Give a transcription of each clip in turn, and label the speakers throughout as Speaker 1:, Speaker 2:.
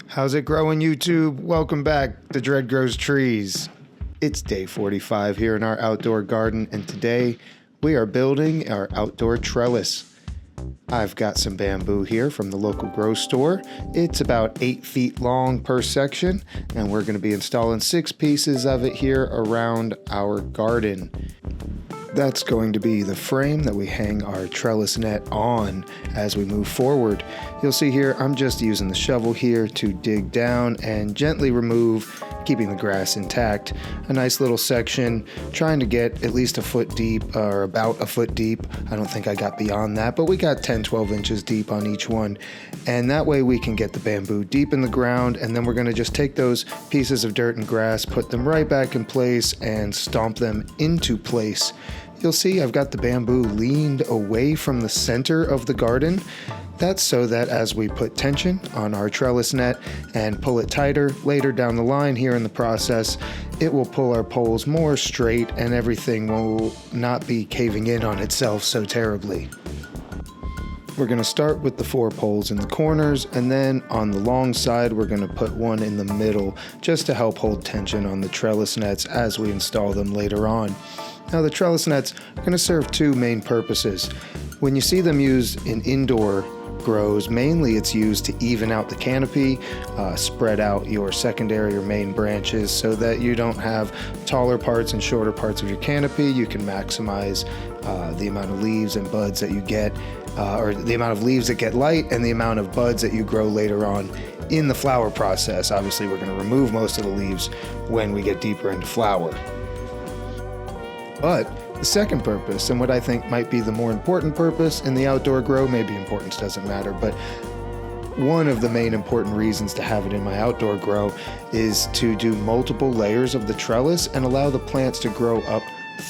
Speaker 1: How's it growing, YouTube? Welcome back to Dread Grows Trees. It's day 45 here in our outdoor garden, and today we are building our outdoor trellis. I've got some bamboo here from the local grow store. It's about 8 feet long per section, and we're going to be installing 6 pieces of it here around our garden. That's going to be the frame that we hang our trellis net on as we move forward. You'll see here I'm just using the shovel here to dig down and gently remove, keeping the grass intact, a nice little section, trying to get at least a foot deep, or about a foot deep. I don't think I got beyond that, but we got 10-12 inches deep on each one, and that way we can get the bamboo deep in the ground, and then we're going to just take those pieces of dirt and grass, put them right back in place, and stomp them into place. You'll see I've got the bamboo leaned away from the center of the garden. That's so that as we put tension on our trellis net and pull it tighter later down the line here in the process, it will pull our poles more straight and everything will not be caving in on itself so terribly. We're going to start with the 4 poles in the corners, and then on the long side we're going to put one in the middle just to help hold tension on the trellis nets as we install them later on. Now the trellis nets are going to serve 2 main purposes. When you see them used in indoor grows, mainly it's used to even out the canopy, spread out your secondary or main branches so that you don't have taller parts and shorter parts of your canopy. You can maximize the amount of leaves and buds that you get, or the amount of leaves that get light and the amount of buds that you grow later on in the flower process. Obviously we're going to remove most of the leaves when we get deeper into flower. But the second purpose, and what I think might be the more important purpose in the outdoor grow, maybe importance doesn't matter, but one of the main important reasons to have it in my outdoor grow is to do multiple layers of the trellis and allow the plants to grow up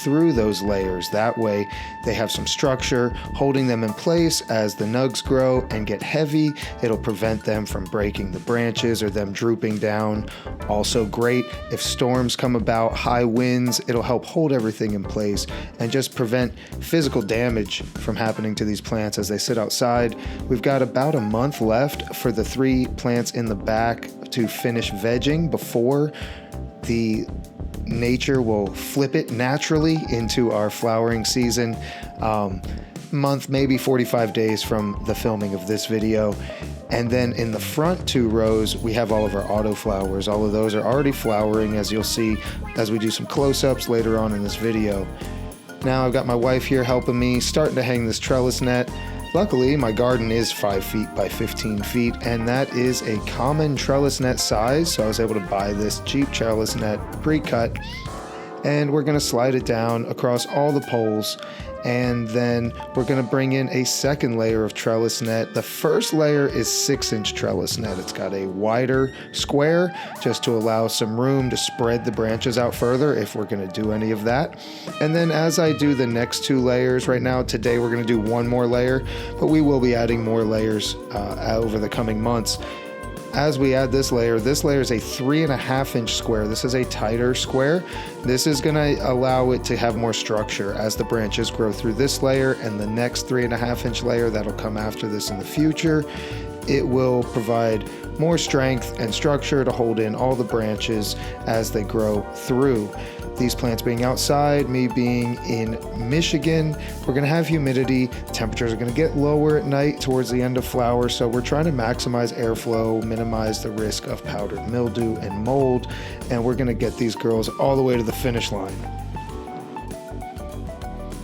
Speaker 1: through those layers. That way they have some structure holding them in place as the nugs grow and get heavy. It'll prevent them from breaking the branches or them drooping down. Also great if storms come about, high winds, it'll help hold everything in place and just prevent physical damage from happening to these plants as they sit outside. We've got about a month left for the 3 plants in the back to finish vegging before the nature will flip it naturally into our flowering season. Month, maybe 45 days from the filming of this video. And then in the front 2 rows, we have all of our auto flowers. All of those are already flowering, as you'll see as we do some close-ups later on in this video. Now I've got my wife here helping me, starting to hang this trellis net. Luckily, my garden is 5 feet by 15 feet, and that is a common trellis net size, so I was able to buy this cheap trellis net pre-cut, and we're going to slide it down across all the poles, and then we're going to bring in a second layer of trellis net. The first layer is 6-inch trellis net. It's got a wider square just to allow some room to spread the branches out further if we're going to do any of that. And then as I do the next 2 layers, right now today we're going to do 1 more layer, but we will be adding more layers over the coming months. As we add this layer is a 3.5-inch square. This is a tighter square. This is going to allow it to have more structure as the branches grow through this layer and the next 3.5-inch layer that'll come after this in the future. It will provide more strength and structure to hold in all the branches as they grow through. These plants being outside, me being in Michigan, we're going to have humidity. Temperatures are going to get lower at night towards the end of flower, so we're trying to maximize airflow, minimize the risk of powdered mildew and mold, and we're going to get these girls all the way to the finish line.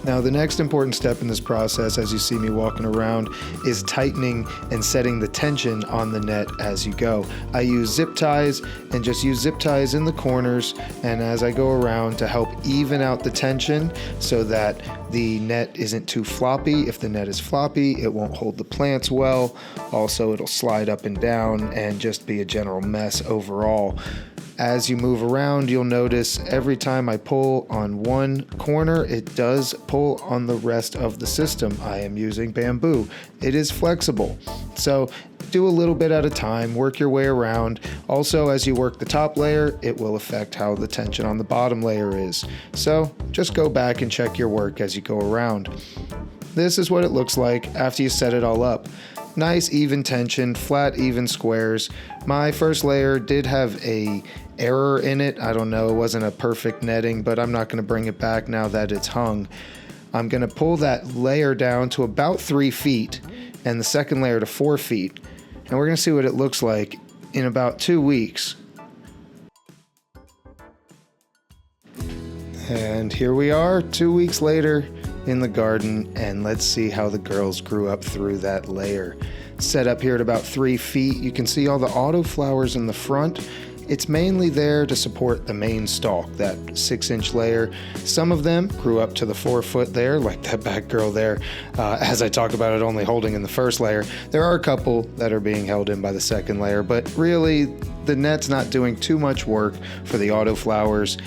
Speaker 1: Now the next important step in this process, as you see me walking around, is tightening and setting the tension on the net as you go. I use zip ties and just use zip ties in the corners, and as I go around to help even out the tension so that the net isn't too floppy. If the net is floppy, it won't hold the plants well. Also, it'll slide up and down and just be a general mess overall. As you move around, you'll notice every time I pull on one corner, it does pull on the rest of the system. I am using bamboo. It is flexible. So do a little bit at a time, work your way around. Also, as you work the top layer, it will affect how the tension on the bottom layer is. So just go back and check your work as you go around. This is what it looks like after you set it all up. nice even tension, flat even squares. My first layer did have a error in it. I don't know, it wasn't a perfect netting, but I'm not going to bring it back now that it's hung. I'm going to pull that layer down to about 3 feet and the second layer to 4 feet. And we're going to see what it looks like in about 2 weeks. And here we are 2 weeks later in the garden, and let's see how the girls grew up through that layer. Set up here at about 3 feet. You can see all the autoflowers in the front. It's mainly there to support the main stalk, that 6-inch layer. Some of them grew up to the 4 foot there, like that back girl there. As I talk about it only holding in the first layer, there are a couple that are being held in by the second layer, but really the net's not doing too much work for the autoflowers,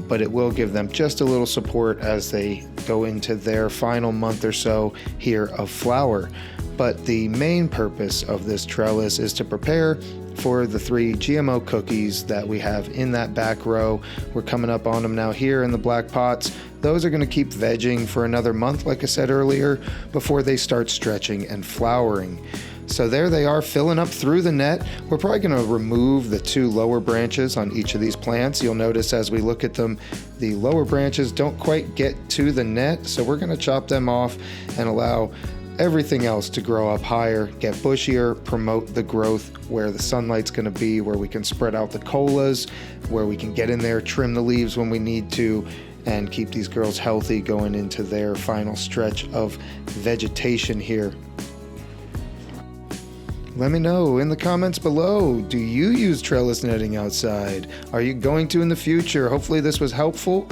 Speaker 1: but it will give them just a little support as they go into their final month or so here of flower. But the main purpose of this trellis is to prepare for the 3 GMO cookies that we have in that back row. We're coming up on them now here in the black pots. Those are going to keep vegging for another month, like I said earlier, before they start stretching and flowering. So there they are, filling up through the net. We're probably going to remove the 2 lower branches on each of these plants. You'll notice as we look at them, the lower branches don't quite get to the net, so we're going to chop them off and allow everything else to grow up higher, get bushier, promote the growth where the sunlight's going to be, where we can spread out the colas, where we can get in there, trim the leaves when we need to, and keep these girls healthy going into their final stretch of vegetation here. Let me know in the comments below, do you use trellis netting outside? Are you going to in the future? Hopefully this was helpful.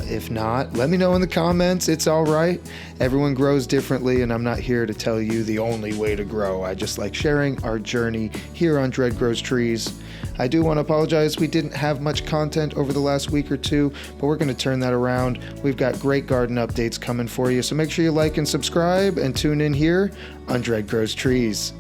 Speaker 1: If not, let me know in the comments. It's all right. Everyone grows differently, and I'm not here to tell you the only way to grow. I just like sharing our journey here on Dread Grows Trees. I do want to apologize. We didn't have much content over the last week or two, but we're going to turn that around. We've got great garden updates coming for you, so make sure you like and subscribe and tune in here on Dread Grows Trees.